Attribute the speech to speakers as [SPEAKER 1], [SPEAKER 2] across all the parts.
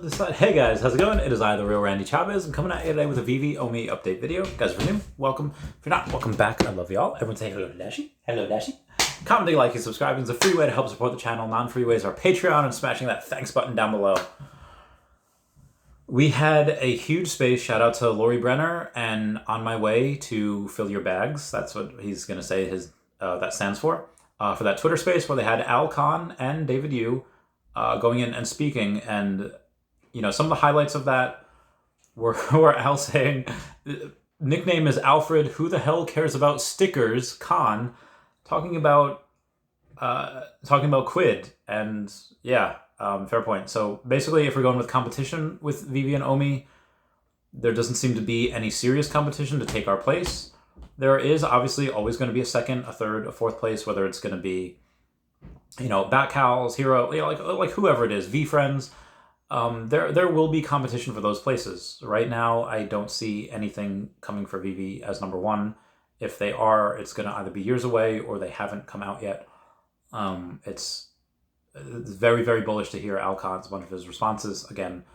[SPEAKER 1] this side. Hey guys, how's it going? It is I, the real Randy Chavez. I'm coming at you today with a Veve Omi update video. Guys, if you're new, welcome. If you're not, welcome back. I love y'all. Everyone say hello to Dashi. Hello, Dashi. Commenting, liking, subscribing is a free way to help support the channel. Non-free ways are Patreon and smashing that thanks button down below. We had a huge space. Shout out to Lori Brenner, and on my way to fill your bags. That's what he's going to say that stands for that Twitter space where they had Al Kahn and David Yu going in and speaking. And, you know, some of the highlights of that were Al saying, nickname is Alfred, who the hell cares about stickers, Kahn, talking about Quid. And yeah, fair point. So basically, if we're going with competition with Veve and Omi, there doesn't seem to be any serious competition to take our place. There is obviously always going to be a second, a third, a fourth place, whether it's going to be, you know, Batcals, Hero, you know, like whoever it is, V-Friends. There will be competition for those places. Right now, I don't see anything coming for Veve as number one. If they are, it's going to either be years away or they haven't come out yet. It's very, very bullish to hear Al Kahn's bunch of his responses. Again,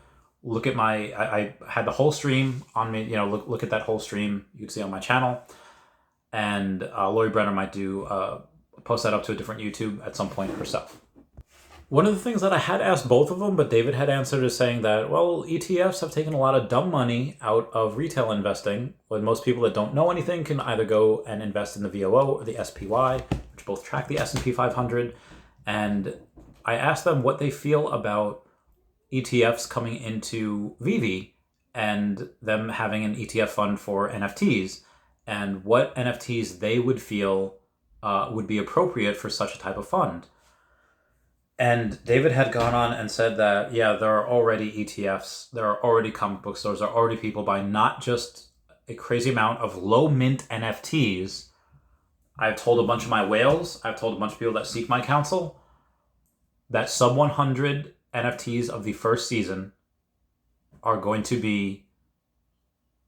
[SPEAKER 1] look at I had the whole stream on me. You know, look at that whole stream. You can see on my channel. And Lori Brenner might post that up to a different YouTube at some point herself. One of the things that I had asked both of them, but David had answered, is saying that, well, ETFs have taken a lot of dumb money out of retail investing, when most people that don't know anything can either go and invest in the VOO or the SPY, which both track the S&P 500. And I asked them what they feel about ETFs coming into Veve and them having an ETF fund for NFTs, and what NFTs they would feel would be appropriate for such a type of fund. And David had gone on and said that, yeah, there are already ETFs, there are already comic book stores, there are already people buying not just a crazy amount of low mint NFTs. I've told a bunch of my whales, I've told a bunch of people that seek my counsel, that sub 100 NFTs of the first season are going to be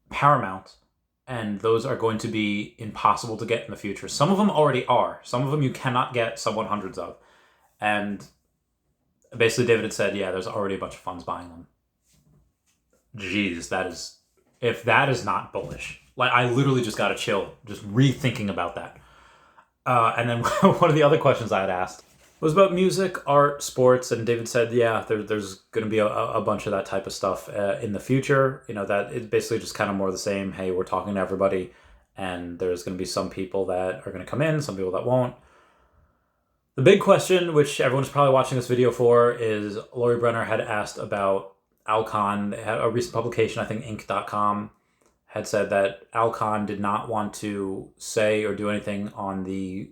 [SPEAKER 1] paramount, and those are going to be impossible to get in the future. Some of them already are. Some of them you cannot get sub 100s of. And basically David had said, yeah, there's already a bunch of funds buying them. Jeez, if that is not bullish. Like, I literally just got a chill just rethinking about that. And then one of the other questions I had asked was about music, art, sports, and David said, yeah, there's going to be a bunch of that type of stuff in the future. You know, that it's basically just kind of more the same. Hey, we're talking to everybody, and there's going to be some people that are going to come in, some people that won't. The big question, which everyone's probably watching this video for, is Lori Brenner had asked about Al Kahn. They had a recent publication, I think Inc.com, had said that Al Kahn did not want to say or do anything on the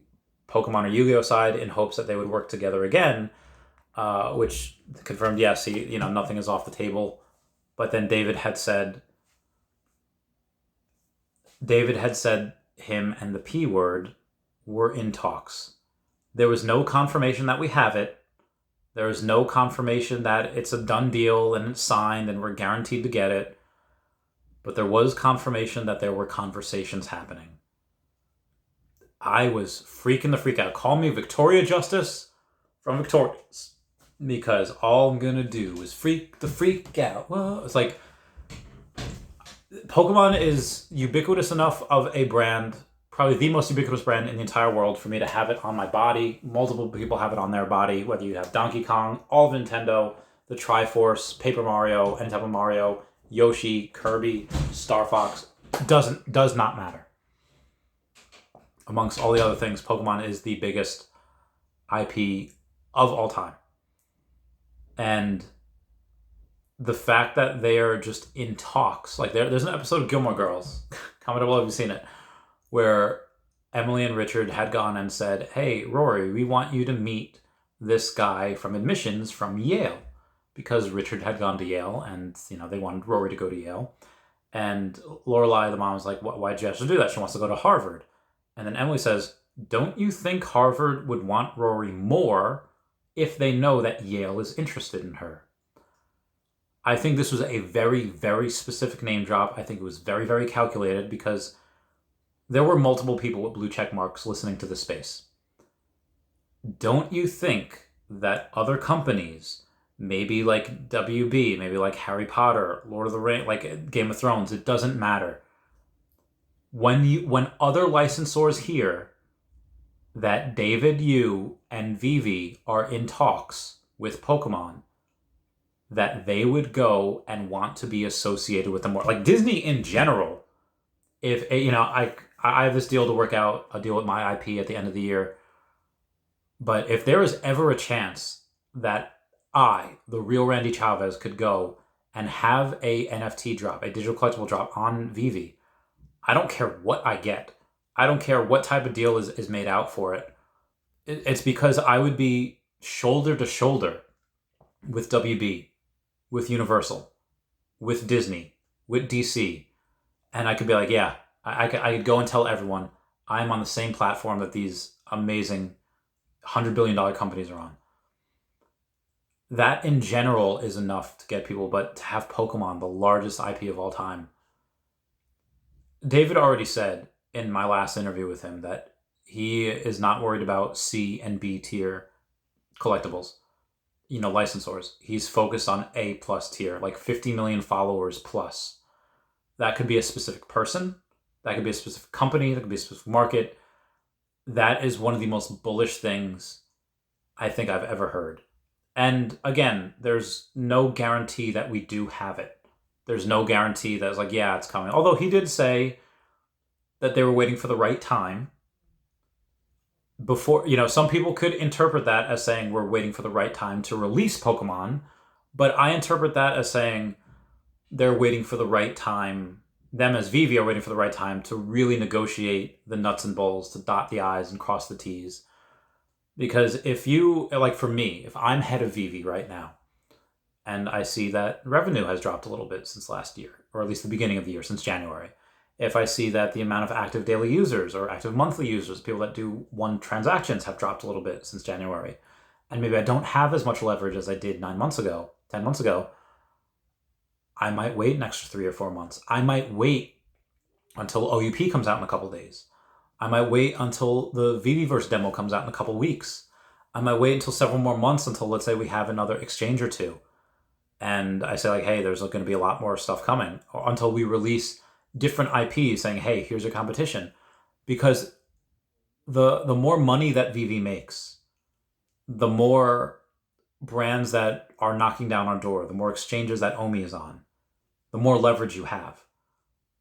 [SPEAKER 1] Pokemon or Yu-Gi-Oh side in hopes that they would work together again, which confirmed, yes, nothing is off the table. But then David had said him and the P word were in talks. There was no confirmation that we have it. There is no confirmation that it's a done deal and it's signed and we're guaranteed to get it. But there was confirmation that there were conversations happening. I was freaking the freak out. Call me Victoria Justice from Victorious, because all I'm gonna do is freak the freak out. Well, it's like Pokemon is ubiquitous enough of a brand, probably the most ubiquitous brand in the entire world, for me to have it on my body. Multiple people have it on their body, whether you have Donkey Kong, all of Nintendo, the Triforce, Paper Mario, any type of Mario, Yoshi, Kirby, Star Fox, does not matter. Amongst all the other things, Pokemon is the biggest IP of all time. And the fact that they are just in talks, like there's an episode of Gilmore Girls, comment below if you've seen it, where Emily and Richard had gone and said, hey, Rory, we want you to meet this guy from admissions from Yale, because Richard had gone to Yale and, they wanted Rory to go to Yale. And Lorelai, the mom, was like, why'd you have to do that? She wants to go to Harvard. And then Emily says, don't you think Harvard would want Rory more if they know that Yale is interested in her? I think this was a very, very specific name drop. I think it was very, very calculated, because there were multiple people with blue check marks listening to this space. Don't you think that other companies maybe like WB, maybe like Harry Potter, Lord of the Rings, like Game of Thrones. It doesn't matter. When other licensors hear that David, Yu, and Veve are in talks with Pokemon, that they would go and want to be associated with them more. Like Disney in general, if I have this deal to work out, a deal with my IP at the end of the year. But if there is ever a chance that I, the real Randy Chavez, could go and have a NFT drop, a digital collectible drop on Veve, I don't care what I get. I don't care what type of deal is made out for it. It's because I would be shoulder to shoulder with WB, with Universal, with Disney, with DC. And I could be like, yeah, I could go and tell everyone I'm on the same platform that these amazing $100 billion companies are on. That in general is enough to get people, but to have Pokemon, the largest IP of all time. David already said in my last interview with him that he is not worried about C and B tier collectibles, licensors. He's focused on A plus tier, like 50 million followers plus. That could be a specific person. That could be a specific company. That could be a specific market. That is one of the most bullish things I think I've ever heard. And again, there's no guarantee that we do have it. There's no guarantee that it's like, yeah, it's coming. Although he did say that they were waiting for the right time. Before, some people could interpret that as saying we're waiting for the right time to release Pokemon. But I interpret that as saying they're waiting for the right time. Them as Veve are waiting for the right time to really negotiate the nuts and bolts, to dot the I's and cross the T's. Because if you, like for me, if I'm head of Veve right now, and I see that revenue has dropped a little bit since last year, or at least the beginning of the year, since January. If I see that the amount of active daily users or active monthly users, people that do one transactions, have dropped a little bit since January, and maybe I don't have as much leverage as I did 9 months ago, 10 months ago, I might wait an extra 3 or 4 months. I might wait until OUP comes out in a couple days. I might wait until the Veveverse demo comes out in a couple weeks. I might wait until several more months until, let's say, we have another exchange or two. And I say, like, hey, there's going to be a lot more stuff coming. Or until we release different IPs saying, hey, here's your competition. Because the more money that Veve makes, the more brands that are knocking down our door, the more exchanges that Omi is on, the more leverage you have.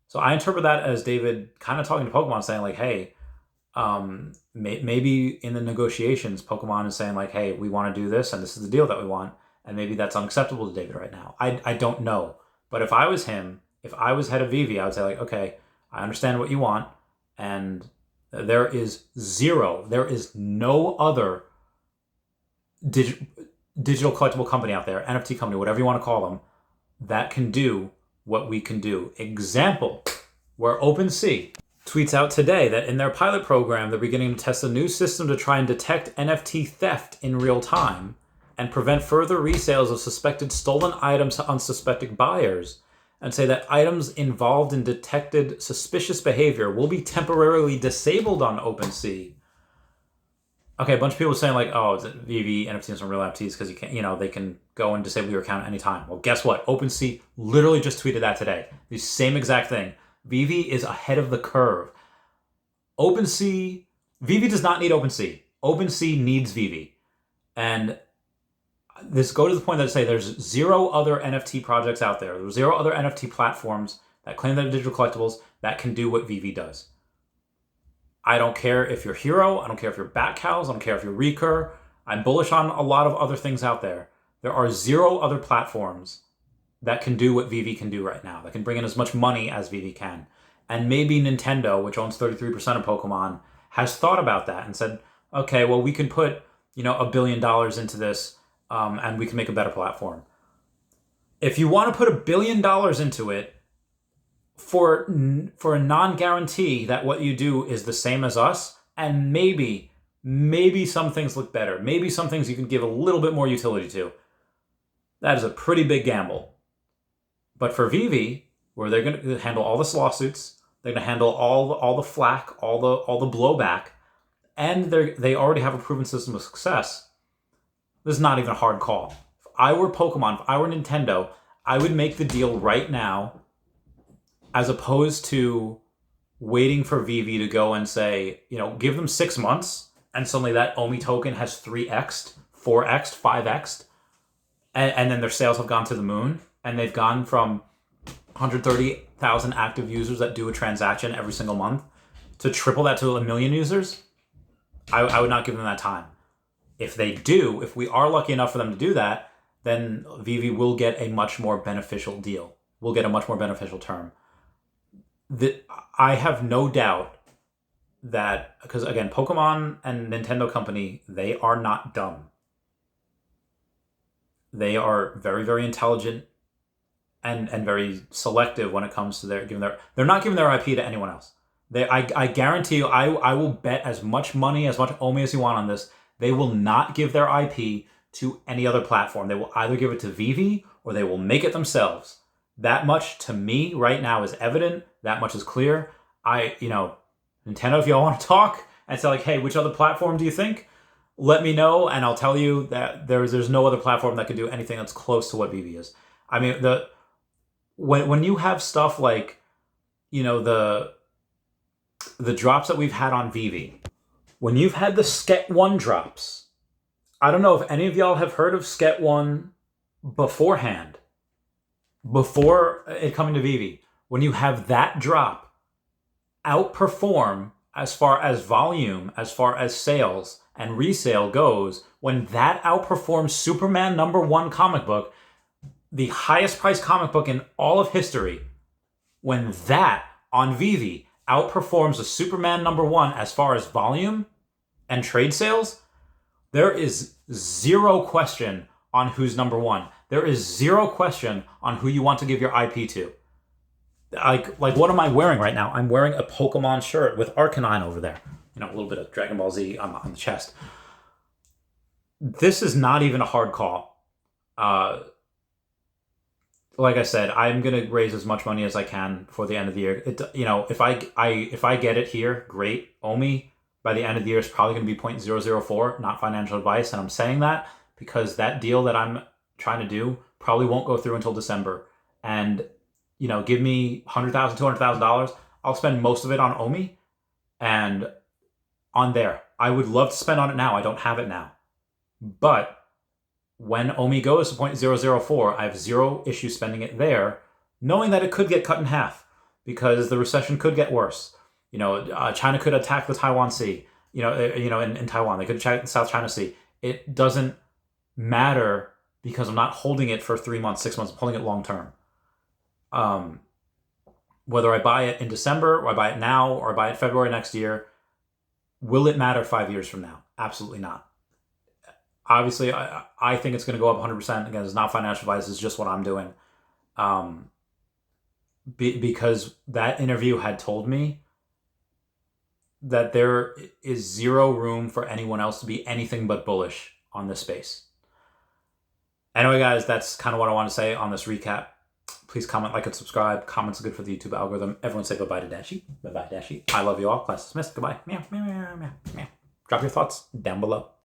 [SPEAKER 1] So I interpret that as David kind of talking to Pokemon, saying like, hey, maybe in the negotiations, Pokemon is saying like, hey, we want to do this, and this is the deal that we want, and maybe that's unacceptable to David right now. I don't know. But if I was him, if I was head of Veve, I would say like, okay, I understand what you want, and there is no other digital collectible company out there, NFT company, whatever you want to call them, that can do what we can do. Example, where OpenSea tweets out today that in their pilot program, they're beginning to test a new system to try and detect NFT theft in real time and prevent further resales of suspected stolen items to unsuspecting buyers, and say that items involved in detected suspicious behavior will be temporarily disabled on OpenSea. Okay, a bunch of people saying like, oh, is it Veve NFTs from real NFTs because you can't, they can go and disable your account anytime. Well, guess what? OpenSea literally just tweeted that today. The same exact thing. Veve is ahead of the curve. Veve does not need OpenSea. OpenSea needs Veve. And this go to the point that I say there's zero other NFT projects out there. There's zero other NFT platforms that claim they're digital collectibles that can do what Veve does. I don't care if you're Hero. I don't care if you're Batcows. I don't care if you're Recur. I'm bullish on a lot of other things out there. There are zero other platforms that can do what Veve can do right now, that can bring in as much money as Veve can. And maybe Nintendo, which owns 33% of Pokemon, has thought about that and said, okay, well, we can put $1 billion into this, and we can make a better platform. If you want to put $1 billion into it for a non-guarantee that what you do is the same as us, and maybe some things look better, maybe some things you can give a little bit more utility to, that is a pretty big gamble. But for Veve, where they're going to handle all this lawsuits, they're going to handle all the flack, all the blowback, and they already have a proven system of success, this is not even a hard call. I were Pokemon, if I were Nintendo, I would make the deal right now, as opposed to waiting for Veve to go and say, give them 6 months, and suddenly that OMI token has 3x'd, 4x'd, 5x'd, and then their sales have gone to the moon, and they've gone from 130,000 active users that do a transaction every single month to triple that to 1 million users. I would not give them that time. If they do, if we are lucky enough for them to do that, then Veve will get a much more beneficial deal. We'll get a much more beneficial term. I have no doubt that, because again, Pokemon and Nintendo Company, they are not dumb. They are very, very intelligent and very selective when it comes to they're not giving their IP to anyone else. I guarantee you, I will bet as much money, as much OMI as you want on this, they will not give their IP to any other platform. They will either give it to Veve or they will make it themselves. That much to me right now is evident. That much is clear. Nintendo, if y'all want to talk and say like, hey, which other platform do you think? Let me know, and I'll tell you that there's no other platform that can do anything that's close to what Veve is. I mean, when you have stuff like, the drops that we've had on Veve, when you've had the Sket 1 drops, I don't know if any of y'all have heard of Sket 1 beforehand, before it coming to Veve. When you have that drop outperform as far as volume, as far as sales and resale goes, when that outperforms Superman #1 comic book, the highest priced comic book in all of history, when that on Veve outperforms the Superman #1 as far as volume and trade sales, there is zero question on who's #1. There is zero question on who you want to give your IP to. Like what am I wearing right now? I'm wearing a Pokemon shirt with Arcanine over there. A little bit of Dragon Ball Z on the chest. This is not even a hard call. Like I said, I'm gonna raise as much money as I can before the end of the year. If I get it here, great. OMI by the end of the year is probably gonna be 0.004, not financial advice, and I'm saying that because that deal that I'm trying to do probably won't go through until December. And give me $100,000, $200,000. I'll spend most of it on OMI and on there. I would love to spend on it now. I don't have it now, but when OMI goes to 0.004, I have zero issue spending it there, knowing that it could get cut in half because the recession could get worse. China could attack the Taiwan Sea. In Taiwan, they could attack the South China Sea. It doesn't matter because I'm not holding it for 3 months, 6 months. I'm holding it long term. Whether I buy it in December or I buy it now or I buy it February next year, will it matter 5 years from now? Absolutely not. Obviously, I think it's going to go up 100%. Again, it's not financial advice. It's just what I'm doing. Because that interview had told me that there is zero room for anyone else to be anything but bullish on this space. Anyway, guys, that's kind of what I want to say on this recap. Please comment, like, and subscribe. Comments are good for the YouTube algorithm. Everyone say bye-bye to Dashie. Bye-bye, Dashie. I love you all. Class dismissed. Goodbye. Meow, meow, meow, meow, meow. Drop your thoughts down below.